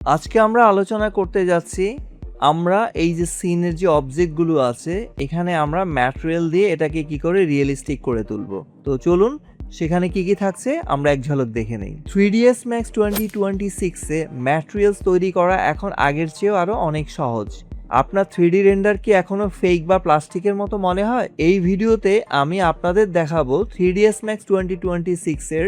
আজকে আমরা আলোচনা করতে যাচ্ছি আমরা এই যে সিনের যে অবজেক্টগুলো আছে এখানে আমরা ম্যাটেরিয়াল দিয়ে এটাকে কি করে রিয়েলিস্টিক করে তুলব। তো চলুন সেখানে কি কি থাকছে আমরা এক ঝলক দেখে নেই। 3ds Max 2026 এ ম্যাটেরিয়ালস তৈরি করা এখন আগের চেয়েও আরো অনেক সহজ। আপনার 3D রেন্ডার কি এখনো ফেক বা প্লাস্টিকের মতো মনে হয়? এই ভিডিওতে আমি আপনাদের দেখাবো 3ds Max 2026 এর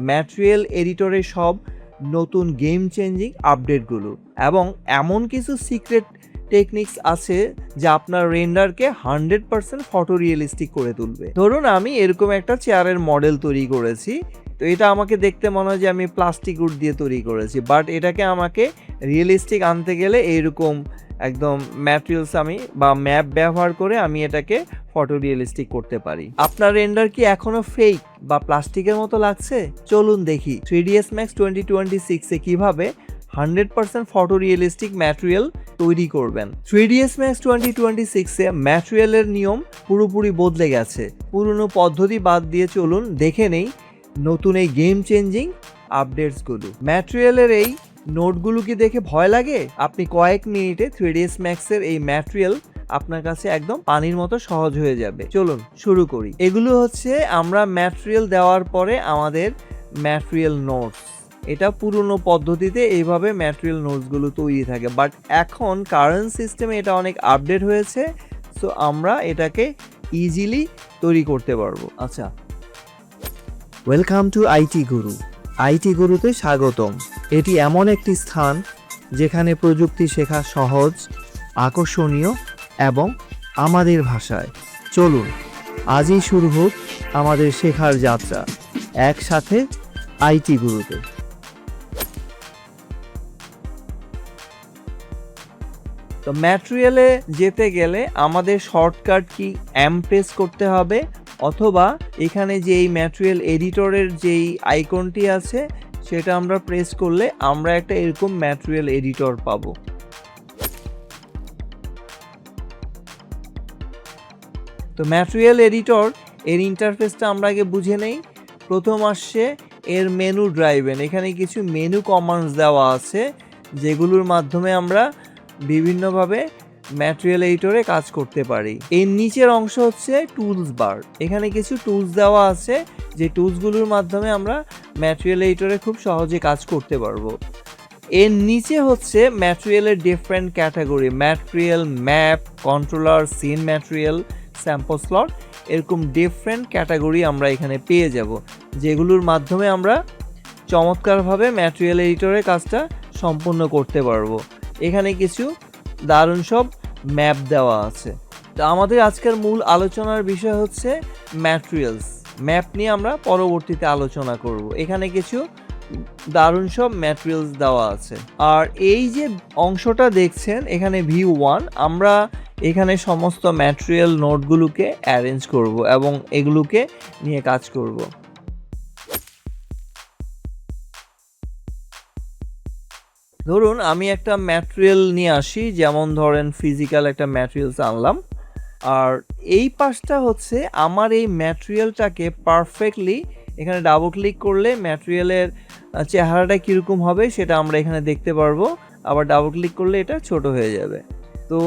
ম্যাটেরিয়াল এডিটরের সব নতুন গেম চেঞ্জিং আপডেটগুলো এবং এমন কিছু সিক্রেট টেকনিক্স আছে যা আপনার রেন্ডারকে 100% ফটো রিয়েলিস্টিক করে তুলবে। ধরুন আমি এরকম একটা চেয়ারের মডেল তৈরি করেছি, তো এটা আমাকে দেখতে মনে হয় যে আমি প্লাস্টিক উড দিয়ে তৈরি করেছি, বাট এটাকে আমাকে রিয়েলিস্টিক আনতে গেলে এইরকম একদম ম্যাটেরিয়ালস আমি বা ম্যাপ ব্যবহার করে আমি এটাকে ফটো রিয়েলিস্টিক করতে পারি। আপনার রেন্ডার কি এখনো ফেক বা প্লাস্টিকের মতো লাগছে? চলুন দেখি 3ds Max 2026 এ কিভাবে 100% ফটো রিয়েলিস্টিক ম্যাটেরিয়াল তৈরি করবেন। 3ds Max 2026 এ ম্যাটেরিয়ালের নিয়ম পুরোপুরি বদলে গেছে। পুরনো পদ্ধতি বাদ দিয়ে চলুন দেখে নেই নতুন এই গেম চেঞ্জিং আপডেটসগুলো। ম্যাটেরিয়ালের এই নোটগুলো কি দেখে ভয় লাগে? আপনি কয়েক মিনিটে 3ds Max এর এই ম্যাটেরিয়াল আপনার কাছে একদম পানির মতো সহজ হয়ে যাবে। চলুন শুরু করি। এগুলো হচ্ছে আমরা ম্যাটেরিয়াল দেওয়ার পরে আমাদের ম্যাটেরিয়াল নোটস। এটা পুরনো পদ্ধতিতে এইভাবে ম্যাটেরিয়াল নোটসগুলো তৈরি থাকে, বাট এখন কারেন্ট সিস্টেমে এটা অনেক আপডেট হয়েছে, সো আমরা এটাকে ইজিলি তৈরি করতে পারবো। আচ্ছা, welcome to IT Guru. IT গুরুতে স্বাগতম। এটি এমন একটি স্থান যেখানে প্রযুক্তি শেখা সহজ, আকর্ষণীয় এবং আমাদের ভাষায়। চলুন আজই শুরু হোক আমাদের শেখার যাত্রা একসাথে আইটি গুরুতে। তো ম্যাটেরিয়ালে যেতে গেলে আমাদের শর্টকাট কি প্রেস করতে হবে, অথবা এখানে যে এই ম্যাটেরিয়াল এডিটরের যেই আইকনটি আছে সেটা আমরা প্রেস করলে আমরা একটা এরকম ম্যাটেরিয়াল এডিটর পাবো। তো ম্যাটেরিয়াল এডিটর এর ইন্টারফেসটা আমরা আগে বুঝে নেই। প্রথম আসছে এর মেনু ড্রাইভেন। এখানে কিছু মেনু কমান্ডস দেওয়া আছে যেগুলোর মাধ্যমে আমরা বিভিন্নভাবে ম্যাটেরিয়াল এডিটরে কাজ করতে পারি। এর নিচের অংশ হচ্ছে টুলস বার। এখানে কিছু টুলস দেওয়া আছে যে টুলসগুলোর মাধ্যমে আমরা ম্যাটেরিয়াল এডিটরে খুব সহজে কাজ করতে পারবো। এর নিচে হচ্ছে ম্যাটেরিয়ালের different category, material, map, controller, scene material, sample slot, এরকম ডিফারেন্ট ক্যাটাগরি আমরা এখানে পেয়ে যাব, যেগুলোর মাধ্যমে আমরা চমৎকারভাবে ম্যাটেরিয়াল এডিটরের কাজটা সম্পন্ন করতে পারবো। এখানে কিছু দারুণ সব ম্যাপ দেওয়া আছে। তো আমাদের আজকের মূল আলোচনার বিষয় হচ্ছে ম্যাটেরিয়ালস। ম্যাপ নিয়ে আমরা পরবর্তীতে আলোচনা করব। এখানে কিছু দারুণ সব ম্যাটেরিয়ালস দেওয়া আছে। আর এই যে অংশটা দেখছেন এখানে ভিউ 1, আমরা এখানে সমস্ত ম্যাটেরিয়াল নোটগুলোকে অ্যারেঞ্জ করব এবং এগুলোকে নিয়ে কাজ করব। ধরুন আমি একটা ম্যাটেরিয়াল নিয়ে আসি, যেমন ধরেন ফিজিক্যাল একটা ম্যাটেরিয়ালস আনলাম, আর এই পাশটা হচ্ছে আমার এই ম্যাটেরিয়ালটাকে পারফেক্টলি এখানে ডাবল ক্লিক করলে ম্যাটেরিয়ালের চেহারাটা কীরকম হবে সেটা আমরা এখানে দেখতে পারবো। আবার ডাবল ক্লিক করলে এটা ছোট হয়ে যাবে। তো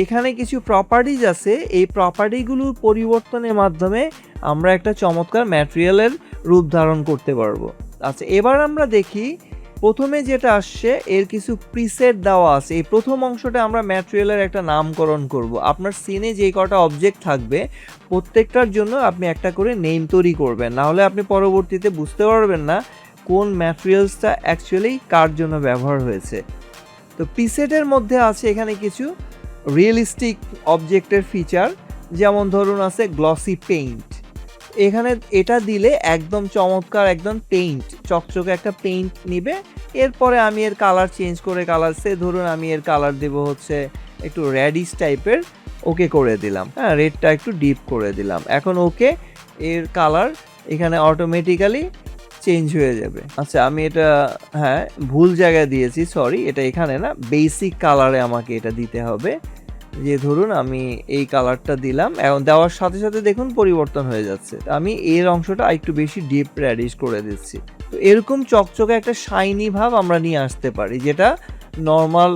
এখানে কিছু প্রপার্টিজ আছে, এই প্রপার্টিগুলোর পরিবর্তনের মাধ্যমে আমরা একটা চমৎকার ম্যাটেরিয়ালের রূপ ধারণ করতে পারবো। আচ্ছা, এবার আমরা দেখি প্রথমে যেটা আসছে এর কিছু প্রিসেট দেওয়া আছে। এই প্রথম অংশটা আমরা ম্যাটেরিয়ালের একটা নামকরণ করব। আপনার সিনে যে কটা অবজেক্ট থাকবে প্রত্যেকটার জন্য আপনি একটা করে নেম তৈরি করবেন, নাহলে আপনি পরবর্তীতে বুঝতে পারবেন না কোন ম্যাটেরিয়ালসটা অ্যাকচুয়ালি কার জন্য ব্যবহার হয়েছে। তো প্রিসেটের মধ্যে আছে এখানে কিছু রিয়েলিস্টিক অবজেক্টের ফিচার, যেমন ধরুন আছে গ্লসি পেইন্ট। এখানে এটা দিলে একদম চমৎকার একদম পেইন্ট চকচকে একটা পেইন্ট নিবে। এরপরে আমি এর কালার চেঞ্জ করে ধরুন আমি এর কালার দেব হচ্ছে একটু রেডিশ টাইপের, ওকে করে দিলাম। হ্যাঁ, রেডটা একটু ডিপ করে দিলাম। এখন ওকে, এর কালার এখানে অটোমেটিক্যালি চেঞ্জ হয়ে যাবে। আচ্ছা, আমি এটা ভুল জায়গায় দিয়েছি, সরি, এটা এখানে না, বেসিক কালারে আমাকে এটা দিতে হবে। যে ধরুন আমি এই কালারটা দিলাম, এখন দেওয়ার সাথে সাথে দেখুন পরিবর্তন হয়ে যাচ্ছে। আমি এর অংশটা একটু বেশি ডিপ রেডিশ করে দিচ্ছি। তো এরকম চকচকে একটা শাইনি ভাব আমরা নিয়ে আসতে পারি, যেটা নর্মাল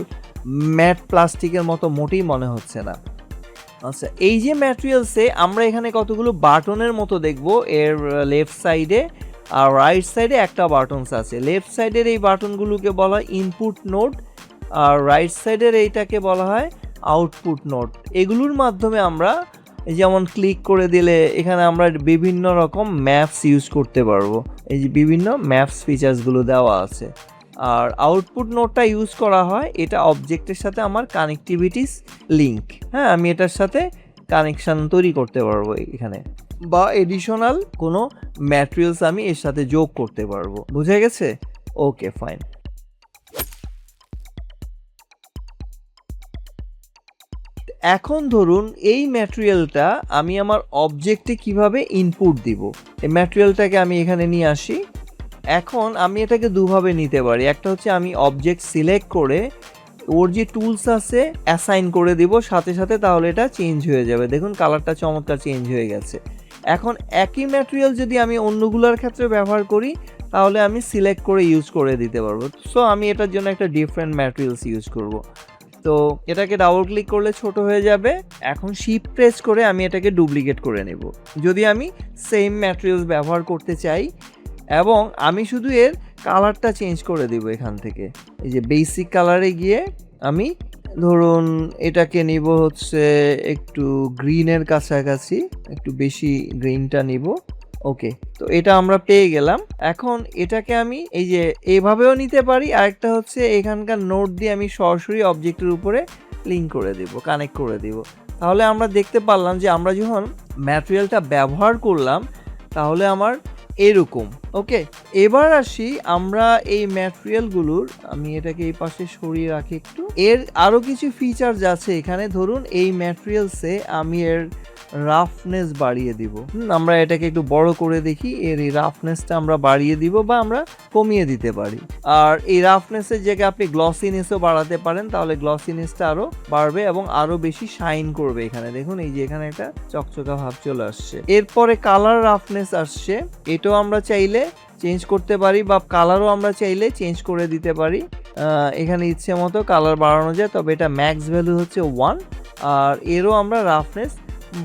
ম্যাট প্লাস্টিকের মতো মোটেই মনে হচ্ছে না। আচ্ছা, এই যে ম্যাটেরিয়ালসে আমরা এখানে কতগুলো বাটনের মতো দেখব, এর লেফট সাইডে আর রাইট সাইডে একটা বাটনস আছে। লেফট সাইডের এই বাটনগুলোকে বলা হয় ইনপুট নোড, আর রাইট সাইডের এইটাকে বলা হয় আউটপুট নোড। এগুলোর মাধ্যমে আমরা যেমন ক্লিক করে দিলে এখানে আমরা বিভিন্ন রকম ম্যাপস ইউজ করতে পারবো। এই যে বিভিন্ন ম্যাপস ফিচার্সগুলো দেওয়া আছে। আর আউটপুট নোডটা ইউজ করা হয়, এটা অবজেক্টের সাথে আমার কানেক্টিভিটিস লিঙ্ক। হ্যাঁ, আমি এটার সাথে কানেকশান তৈরি করতে পারবো এখানে, বা এডিশনাল কোনো ম্যাটেরিয়ালস আমি এর সাথে যোগ করতে পারবো। বুঝে গেছে? ওকে, ফাইন। এখন ধরুন এই ম্যাটেরিয়ালটা আমি আমার অবজেক্টে কিভাবে ইনপুট দিব, এই ম্যাটেরিয়ালটাকে আমি এখানে নিয়ে আসি। এখন আমি এটাকে দুভাবে নিতে পারি। একটা হচ্ছে আমি অবজেক্ট সিলেক্ট করে ওর যে টুলস আছে অ্যাসাইন করে দিব সাথে সাথে, তাহলে এটা চেঞ্জ হয়ে যাবে। দেখুন কালারটা চমৎকার চেঞ্জ হয়ে গেছে। এখন একই ম্যাটেরিয়াল যদি আমি অন্যগুলোর ক্ষেত্রে ব্যবহার করি, তাহলে আমি সিলেক্ট করে ইউজ করে দিতে পারবো। সো আমি এটার জন্য একটা ডিফারেন্ট ম্যাটেরিয়ালস ইউজ করব। তো এটাকে ডাবল ক্লিক করলে ছোট হয়ে যাবে। এখন শিফট প্রেস করে আমি এটাকে ডুপ্লিকেট করে নেব যদি আমি সেম ম্যাটেরিয়ালস ব্যবহার করতে চাই, এবং আমি শুধু এর কালারটা চেঞ্জ করে দিব এখান থেকে। এই যে বেসিক কালারে গিয়ে আমি ধরুন এটাকে নিব হচ্ছে একটু গ্রিনের কাছাকাছি, একটু বেশি গ্রিনটা নিব। ওকে, তো এটা আমরা পেয়ে গেলাম। এখন এটাকে আমি এই যে এভাবেও নিতে পারি, আরেকটা হচ্ছে এখানকার নোট দিয়ে আমি সরাসরি অবজেক্টের উপরে লিঙ্ক করে দিব, কানেক্ট করে দিব। তাহলে আমরা দেখতে পারলাম যে আমরা যখন ম্যাটেরিয়ালটা ব্যবহার করলাম তাহলে আমার এরকম। ওকে, এবার আসি আমরা এই ম্যাটেরিয়ালগুলোর, আমি এটাকে এই পাশে সরিয়ে রাখি একটু। এর আরও কিছু ফিচার্স আছে এখানে। ধরুন এই ম্যাটেরিয়ালসে আমি এর রাফনেস বাড়িয়ে দিব। আমরা এটাকে একটু বড় করে দেখি, এর এই রাফনেসটা আমরা বাড়িয়ে দিব বা আমরা কমিয়ে দিতে পারি। আর এই রাফনেসের জায়গায় আপনি গ্লসিনেসও বাড়াতে পারেন, তাহলে গ্লসিনেসটা আরও বাড়বে এবং আরও বেশি শাইন করবে। এখানে দেখুন এই যে এখানে একটা চকচকা ভাব চলে আসছে। এরপরে কালার রাফনেস আসছে, এটাও আমরা চাইলে চেঞ্জ করতে পারি, বা কালারও আমরা চাইলে চেঞ্জ করে দিতে পারি। এখানে ইচ্ছে মতো কালার বাড়ানো যায়, তবে এটা ম্যাক্স ভ্যালু হচ্ছে 1, আর এরও আমরা রাফনেস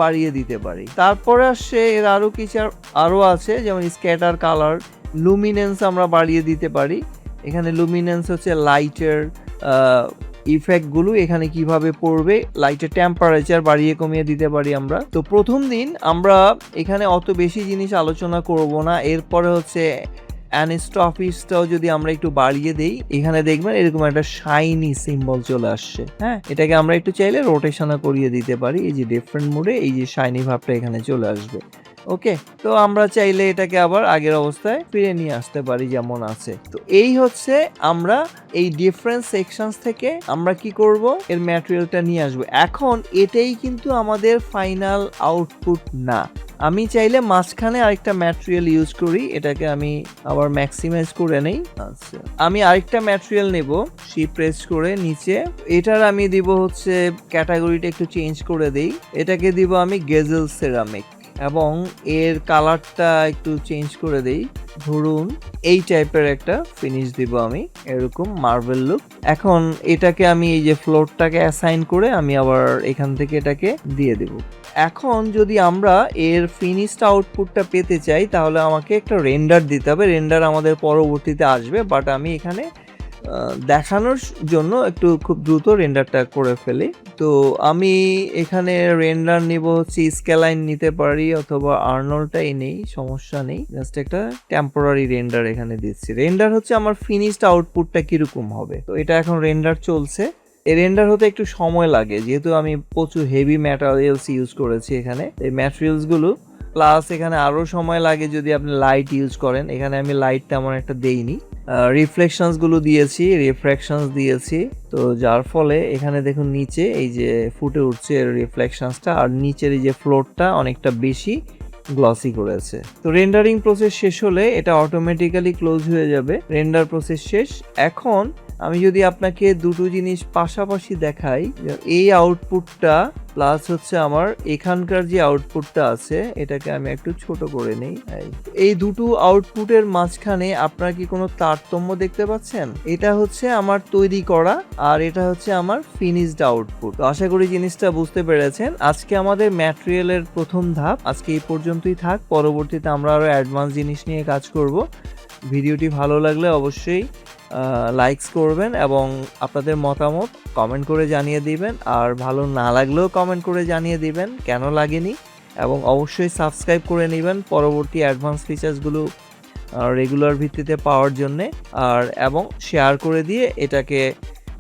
বাড়িয়ে দিতে পারি। তারপরে আসছে এর আরও কিছু আরও আছে, যেমন স্ক্যাটার কালার, লুমিনেন্স আমরা বাড়িয়ে দিতে পারি। এখানে লুমিনেন্স হচ্ছে লাইটের ইফেক্টগুলো এখানে কিভাবে পড়বে, লাইটের টেম্পারেচার বাড়িয়ে কমিয়ে দিতে পারি আমরা। তো প্রথম দিন আমরা এখানে অত বেশি জিনিস আলোচনা করব না। এরপরে হচ্ছে অ্যানিস্টফিসটাও যদি আমরা একটু বাড়িয়ে দেই, এখানে দেখবেন এরকম একটা শাইনি সিম্বল চলে আসছে। হ্যাঁ, এটাকে আমরা একটু চাইলে রোটেশনও করিয়ে দিতে পারি। এই যে ডিফারেন্ট মোডে এই যে শাইনি ভাবটা এখানে চলে আসবে। ওকে, তো আমরা চাইলে এটাকে আবার আগের অবস্থায় ফিরে নিয়ে আসতে পারি যেমন আছে। তো এই হচ্ছে আমরা এই ডিফারেন্ট সেকশনস থেকে আমরা কি করব, এর ম্যাটেরিয়ালটা নিয়ে আসবো। এখন এটাই কিন্তু আমাদের ফাইনাল আউটপুট না। আমি চাইলে মাঝখানে আরেকটা ম্যাটেরিয়াল ইউজ করি, এটাকে আমি আবার ম্যাক্সিমাইজ করে নেই। আচ্ছা, আমি আরেকটা ম্যাটেরিয়াল নেব, শিফট প্রেস করে নিচে, এটার আমি দিব হচ্ছে ক্যাটাগরিটা একটু চেঞ্জ করে দেই, এটাকে দিব আমি গেজেল সেরামিক, এবং এর কালারটা একটু চেঞ্জ করে দেই। ধরুন এই টাইপের একটা ফিনিশ দিব আমি, এরকম মার্বেল লুক। এখন এটাকে আমি এই যে ফ্লোরটাকে অ্যাসাইন করে আমি আবার এখান থেকে এটাকে দিয়ে দেব। এখন যদি আমরা এর ফিনিশড আউটপুটটা পেতে চাই, তাহলে আমাকে একটা রেন্ডার দিতে হবে। রেন্ডার আমাদের পরবর্তীতে আসবে, বাট আমি এখানে দেখানোর জন্য একটু খুব দ্রুত রেন্ডারটা করে ফেলি। তো আমি এখানে রেন্ডার নিব হচ্ছে স্কেলাইন নিতে পারি, অথবা আর্নল্ডটাই নেই, সমস্যা নেই। জাস্ট একটা টেম্পোরারি রেন্ডার এখানে দিচ্ছি। রেন্ডার হচ্ছে আমার ফিনিশড আউটপুটটা কিরকম হবে। তো এটা এখন রেন্ডার চলছে। এই রেন্ডার হতে একটু সময় লাগে, যেহেতু আমি প্রচুর হেভি ম্যাটেরিয়ালস ইউজ করেছি এখানে, এই ম্যাটেরিয়ালসগুলো প্লাস এখানে আরও সময় লাগে যদি আপনি লাইট ইউজ করেন। এখানে আমি লাইট তেমন একটা দেইনি, রিফ্লেকশনসগুলো দিয়েছি, রিফ্র্যাকশনস দিয়েছি। তো যার ফলে এখানে দেখুন নিচে এই যে ফুটে উঠছে রিফ্লেকশনসটা, আর নিচের এই যে ফ্লোরটা অনেকটা বেশি গ্লসি করেছে। তো রেন্ডারিং প্রসেস শেষ হলে এটা অটোমেটিক্যালি ক্লোজ হয়ে যাবে। রেন্ডার প্রসেস শেষ। এখন আমি যদি আপনাকে দুটো জিনিস পাশাপাশি দেখাই, এই আউটপুটটা প্লাস হচ্ছে আমার এখানকার যে আউটপুটটা আছে, এটাকে আমি একটু ছোট করে নিই। এই দুটো আউটপুটের মাঝখানে আপনারা কি কোনো তারতম্য দেখতে পাচ্ছেন? এটা হচ্ছে আমার তৈরি করা আর এটা হচ্ছে আমার ফিনিশড আউটপুট। তো আশা করি জিনিসটা বুঝতে পেরেছেন। আজকে আমাদের ম্যাটেরিয়ালের প্রথম ধাপ আজকে এই পর্যন্তই থাক। পরবর্তীতে আমরা আরো অ্যাডভান্স জিনিস নিয়ে কাজ করব। ভিডিওটি ভালো লাগলে অবশ্যই লাইকস করবেন এবং আপনাদের মতামত কমেন্ট করে জানিয়ে দিবেন, আর ভালো না লাগলেও কমেন্ট করে জানিয়ে দিবেন কেন লাগেনি, এবং অবশ্যই সাবস্ক্রাইব করে নেবেন পরবর্তী অ্যাডভান্স ফিচার্সগুলো রেগুলার ভিত্তিতে পাওয়ার জন্যে, এবং শেয়ার করে দিয়ে এটাকে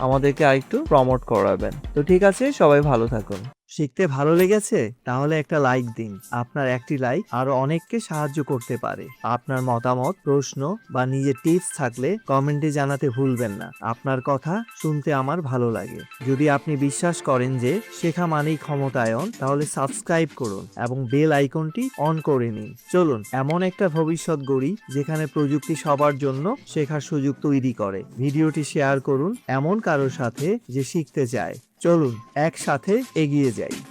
আমাদেরকে আরেকটু প্রমোট করাবেন। তো ঠিক আছে, সবাই ভালো থাকুন। শিখতে ভালো লেগেছে? তাহলে একটা লাইক দিন। আপনার একটি লাইক আরো অনেককে সাহায্য করতে পারে। আপনার মতামত, প্রশ্ন বা নিজের টিপস থাকলে কমেন্টে জানাতে ভুলবেন না। আপনার কথা শুনতে আমার ভালো লাগে। যদি আপনি বিশ্বাস করেন যে শেখা মানেই ক্ষমতায়ন, তাহলে সাবস্ক্রাইব করুন এবং বেল আইকনটি অন করে নিন। চলুন এমন একটা ভবিষ্যৎ গড়ি যেখানে প্রযুক্তি সবার জন্য শেখার সুযোগ তৈরি করে। ভিডিওটি শেয়ার করুন এমন কারোর সাথে যে শিখতে চায়। চলুন একসাথে এগিয়ে যাই।